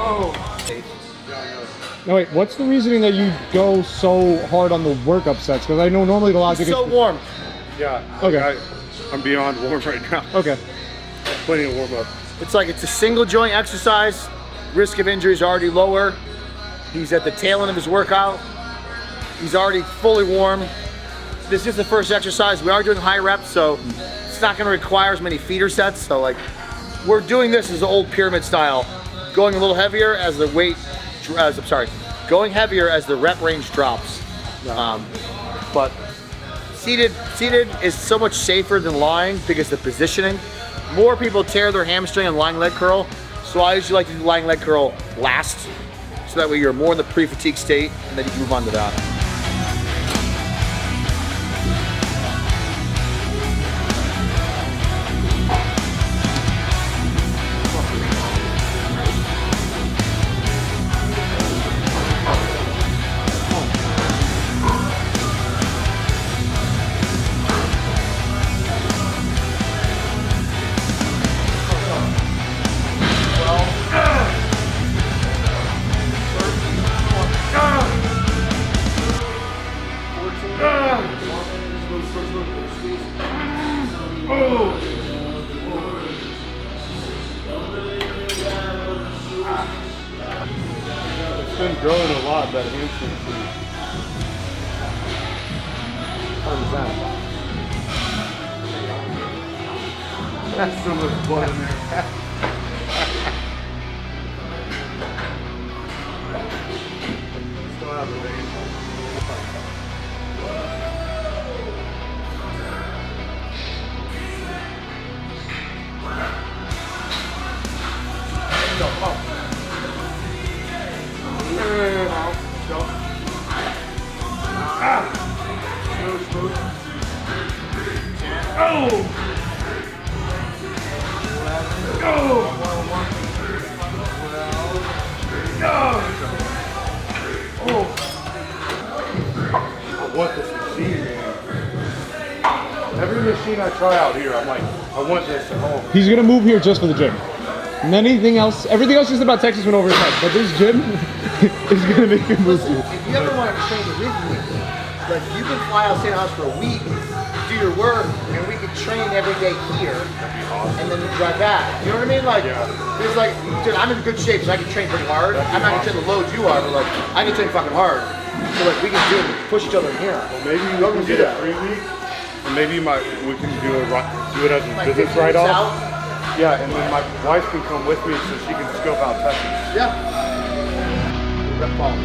Oh. No, wait, what's the reasoning that you go so hard on the workup sets? Because I know normally the logic is so warm. Yeah. Okay. I'm beyond warm right now. Okay. Plenty of warm up. It's like it's a single joint exercise. Risk of injury is already lower. He's at the tail end of his workout. He's already fully warm. This is the first exercise. We are doing high reps, so it's not gonna require as many feeder sets. So like, we're doing this as the old pyramid style, going a little heavier as the weight, going heavier as the rep range drops. But seated is so much safer than lying because the positioning. More people tear their hamstring on lying leg curl, so I usually like to do lying leg curl last, so that way you're more in the pre-fatigue state, and then you can move on to that. It's been growing a lot, that hamstring too. 100%. That's so much blood in there. Still have the vein. I want this machine, man. Every machine I try out here, I'm like, I want this at home. He's gonna move here just for the gym. And anything else, everything else just about Texas went over his head. But this gym is gonna make him move you. If you ever want to train with me, like you can fly out St. House for a week, do your work, and we could train every day here, and then drive back. You know what I mean? Like, it's like, dude, I'm in good shape, so I can train pretty hard. I'm not gonna train the loads you are, but like, I can train fucking hard. So like, we can do it, push each other in here. Well, maybe we can get a 3 week, and maybe we can do it as a Like business 15 write-off. out. Yeah, and then my wife can come with me so she can scope out testing. Yeah. Rep ball.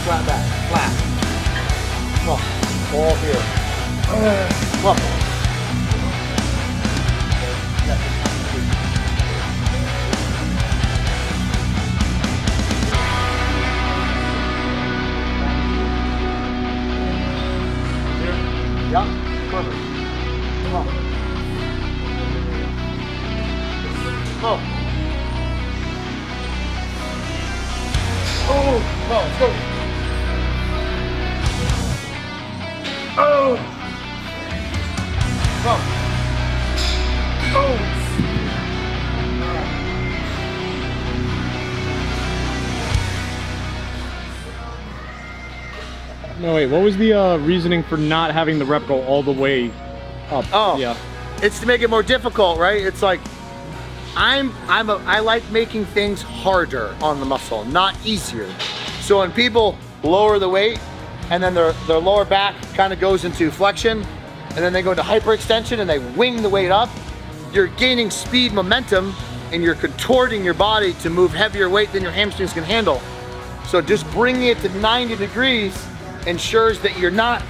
Flat back, flat. Come on, all here. Come on. Yeah, perfect. Come on. Come on. Oh, come on, let's go. Oh! Come on. Oh! No, wait, what was the reasoning for not having the rep go all the way up? Oh, yeah. It's to make it more difficult, right? It's like, I like making things harder on the muscle, not easier. So when people lower the weight and then their lower back kind of goes into flexion and then they go into hyperextension and they wing the weight up, you're gaining speed momentum and you're contorting your body to move heavier weight than your hamstrings can handle. So just bringing it to 90 degrees ensures that you're not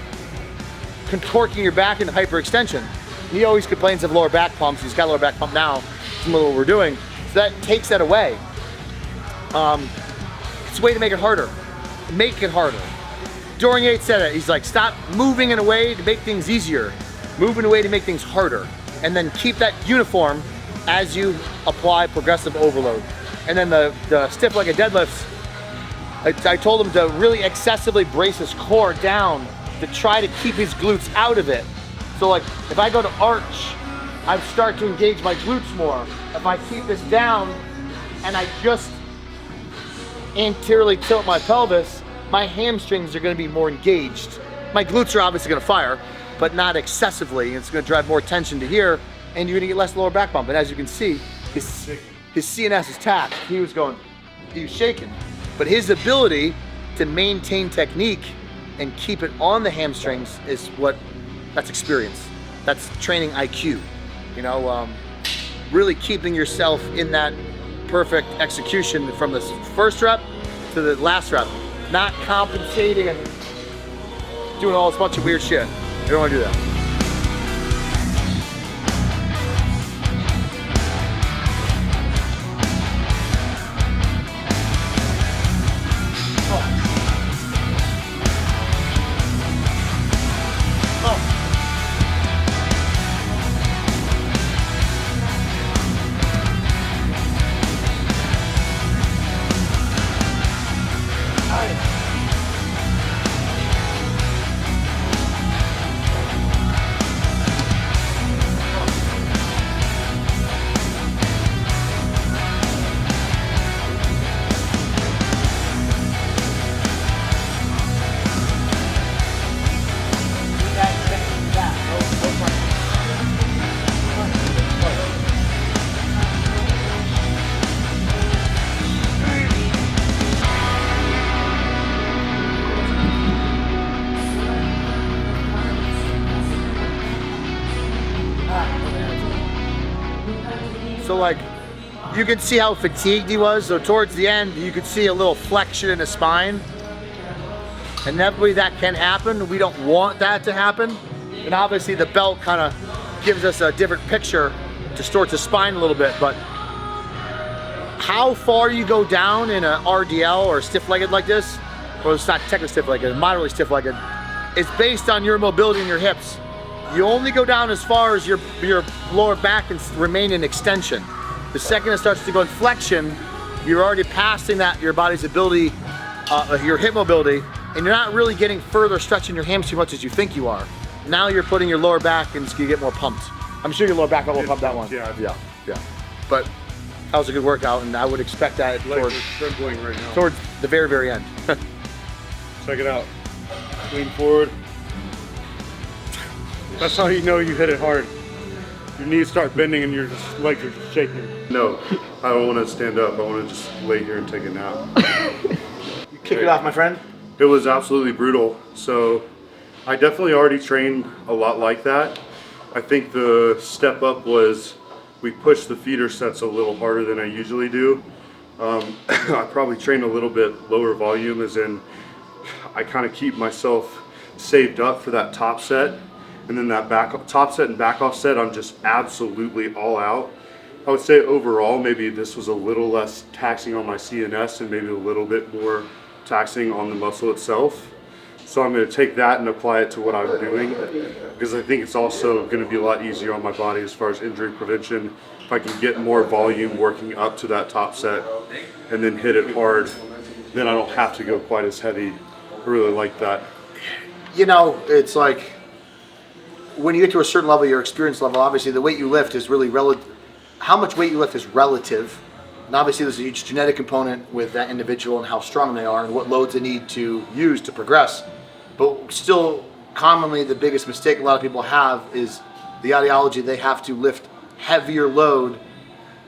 contorting your back into hyperextension. He always complains of lower back pumps. He's got a lower back pump now, similar to what we're doing. So that takes that away. It's a way to make it harder. Make it harder. Dorian Yates said it. He's like, stop moving in a way to make things easier. Move in a way to make things harder. And then keep that uniform as you apply progressive overload. And then the stiff-legged deadlifts, I told him to really excessively brace his core down to try to keep his glutes out of it. So like, if I go to arch, I start to engage my glutes more. If I keep this down and I just anteriorly tilt my pelvis, my hamstrings are gonna be more engaged. My glutes are obviously gonna fire, but not excessively. It's gonna drive more tension to here, and you're gonna get less lower back bump. And as you can see, his CNS is taxed. He was shaking. But his ability to maintain technique and keep it on the hamstrings is that's experience. That's training IQ. You know, really keeping yourself in that perfect execution from the first rep to the last rep. Not compensating and doing all this bunch of weird shit. You don't want to do that. So like, you can see how fatigued he was. So towards the end, you could see a little flexion in his spine. Inevitably that can happen. We don't want that to happen. And obviously the belt kind of gives us a different picture, distorts the spine a little bit, but how far you go down in an RDL or stiff-legged like this, well, it's not technically stiff-legged, moderately stiff-legged, is based on your mobility in your hips. You only go down as far as your lower back can remain in extension. The second it starts to go in flexion, you're already passing that, your body's ability, your hip mobility, and you're not really getting further stretching your hamstring much as you think you are. Now you're putting your lower back and you get more pumped. I'm sure your lower back will pump that one. Yeah. But that was a good workout, and I would expect that towards the very, very end. Check it out. Lean forward. That's how you know you hit it hard. Your knees start bending and your legs are just shaking. No, I don't want to stand up. I want to just lay here and take a nap. You kick it off, my friend. It was absolutely brutal. So I definitely already trained a lot like that. I think the step up was we pushed the feeder sets a little harder than I usually do. I probably trained a little bit lower volume, as in I kind of keep myself saved up for that top set. And then that top set and back off set, I'm just absolutely all out. I would say overall, maybe this was a little less taxing on my CNS and maybe a little bit more taxing on the muscle itself. So I'm going to take that and apply it to what I'm doing, because I think it's also going to be a lot easier on my body as far as injury prevention. If I can get more volume working up to that top set and then hit it hard, then I don't have to go quite as heavy. I really like that. You know, it's like, when you get to a certain level, your experience level, obviously the weight you lift is really relative. How much weight you lift is relative. And obviously there's a huge genetic component with that individual and how strong they are and what loads they need to use to progress. But still, commonly the biggest mistake a lot of people have is the ideology they have to lift heavier load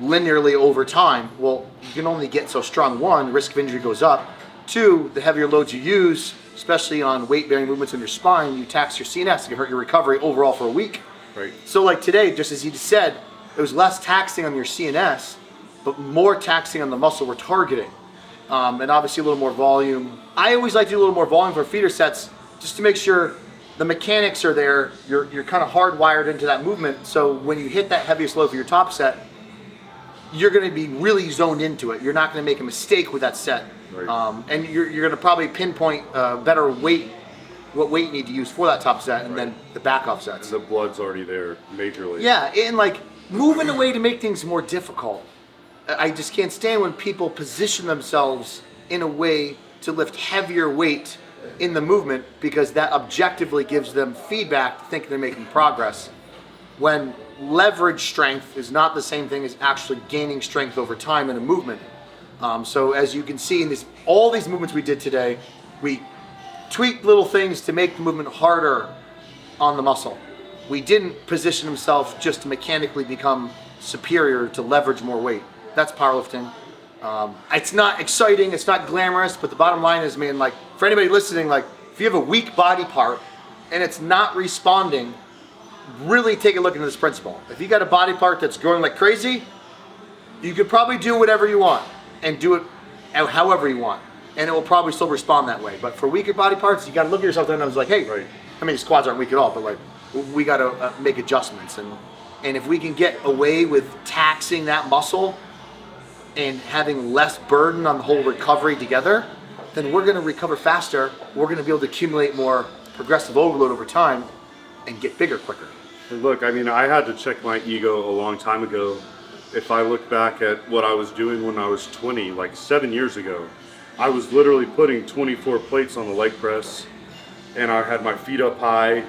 linearly over time. Well, you can only get so strong. One, risk of injury goes up. Two, the heavier loads you use, especially on weight-bearing movements in your spine, you tax your CNS, it can hurt your recovery overall for a week. Right. So like today, just as he said, it was less taxing on your CNS, but more taxing on the muscle we're targeting. And obviously a little more volume. I always like to do a little more volume for feeder sets just to make sure the mechanics are there. You're kind of hardwired into that movement. So when you hit that heaviest load for your top set, you're going to be really zoned into it. You're not going to make a mistake with that set. Right. And you're going to probably pinpoint better weight, what weight you need to use for that top set, and then the back off sets. And the blood's already there majorly. Yeah, and like moving away to make things more difficult. I just can't stand when people position themselves in a way to lift heavier weight in the movement, because that objectively gives them feedback to think they're making progress. When leverage strength is not the same thing as actually gaining strength over time in a movement. So as you can see in all these movements we did today, we tweaked little things to make the movement harder on the muscle. We didn't position himself just to mechanically become superior to leverage more weight. That's powerlifting. It's not exciting, it's not glamorous, but the bottom line is, man, like for anybody listening, like if you have a weak body part and it's not responding, really take a look into this principle. If you got a body part that's growing like crazy, you could probably do whatever you want and do it however you want, and it will probably still respond that way. But for weaker body parts, you got to look at yourself and I was like, hey, Right. I mean, squats aren't weak at all, but like we got to make adjustments, and if we can get away with taxing that muscle and having less burden on the whole recovery together, then we're going to recover faster. We're going to be able to accumulate more progressive overload over time and get bigger quicker. And look, I mean, I had to check my ego a long time ago. If I look back at what I was doing when I was 20, like 7 years ago, I was literally putting 24 plates on the leg press, and I had my feet up high,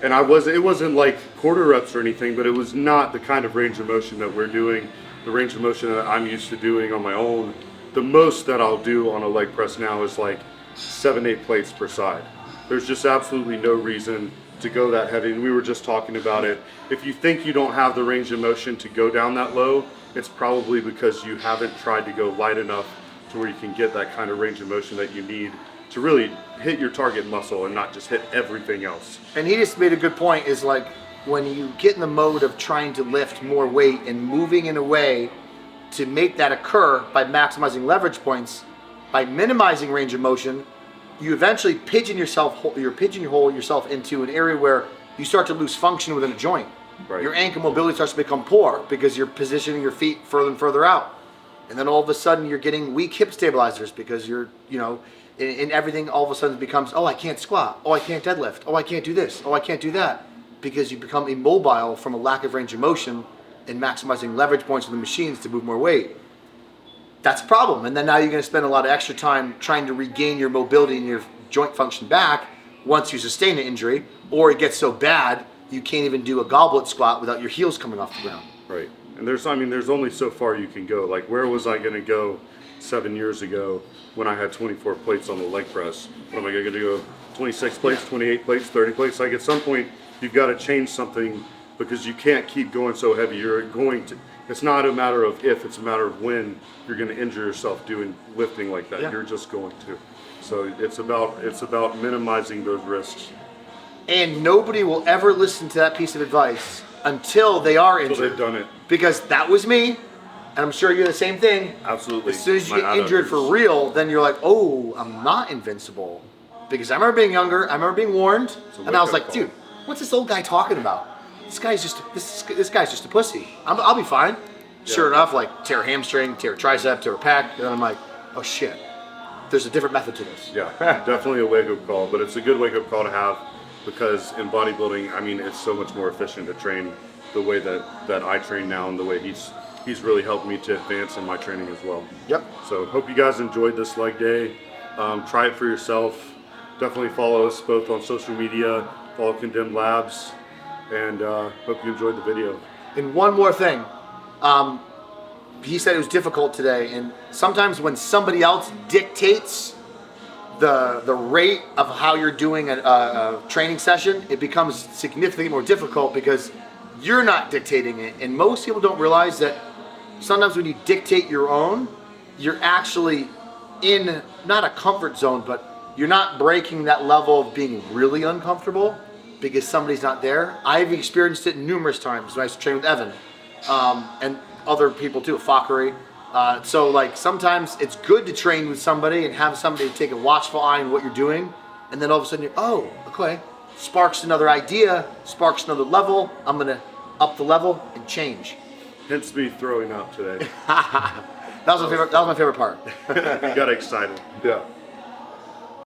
and it wasn't like quarter reps or anything, but it was not the kind of range of motion that we're doing, the range of motion that I'm used to doing on my own. The most that I'll do on a leg press now is like 7-8 plates per side. There's just absolutely no reason to go that heavy, and we were just talking about it. If you think you don't have the range of motion to go down that low, it's probably because you haven't tried to go light enough to where you can get that kind of range of motion that you need to really hit your target muscle and not just hit everything else. And he just made a good point, is like when you get in the mode of trying to lift more weight and moving in a way to make that occur by maximizing leverage points, by minimizing range of motion, you eventually pigeonhole yourself into an area where you start to lose function within a joint. Right. Your ankle mobility starts to become poor because you're positioning your feet further and further out. And then all of a sudden you're getting weak hip stabilizers because you're, and everything all of a sudden becomes, oh, I can't squat. Oh, I can't deadlift. Oh, I can't do this. Oh, I can't do that. Because you become immobile from a lack of range of motion and maximizing leverage points of the machines to move more weight. That's a problem. And then now you're going to spend a lot of extra time trying to regain your mobility and your joint function back once you sustain an injury, or it gets so bad you can't even do a goblet squat without your heels coming off the ground. Right. And there's only so far you can go. Like, where was I going to go 7 years ago when I had 24 plates on the leg press? What am I going to go? 26 plates, 28 plates, 30 plates? Like, at some point you've got to change something, because you can't keep going so heavy. It's not a matter of if, it's a matter of when you're going to injure yourself doing lifting like that. Yeah. You're just going to. So it's about minimizing those risks. And nobody will ever listen to that piece of advice until they are injured. Until they've done it. Because that was me, and I'm sure you're the same thing. Absolutely. As soon as you get injured for real, then you're like, oh, I'm not invincible. Because I remember being younger, I remember being warned, and I was like, dude, what's this old guy talking about? This guy's just a pussy. I'll be fine. Yeah. Sure enough, like tear a hamstring, tear a tricep, tear a pec, and then I'm like, oh shit, there's a different method to this. Yeah, definitely a wake-up call, but it's a good wake-up call to have, because in bodybuilding, I mean, it's so much more efficient to train the way that I train now, and the way he's really helped me to advance in my training as well. Yep. So hope you guys enjoyed this leg day. Try it for yourself. Definitely follow us both on social media. Follow Condemned Labz, and hope you enjoyed the video. And one more thing. He said it was difficult today, and sometimes when somebody else dictates the rate of how you're doing a training session, it becomes significantly more difficult because you're not dictating it. And most people don't realize that sometimes when you dictate your own, you're actually in not a comfort zone, but you're not breaking that level of being really uncomfortable because somebody's not there. I've experienced it numerous times when I used to train with Evan and other people too, Fakhri. So like sometimes it's good to train with somebody and have somebody take a watchful eye on what you're doing, and then all of a sudden you're, oh, okay, sparks another idea, sparks another level. I'm gonna up the level and change. Hence me throwing up today. That was my favorite part. We got excited. Yeah.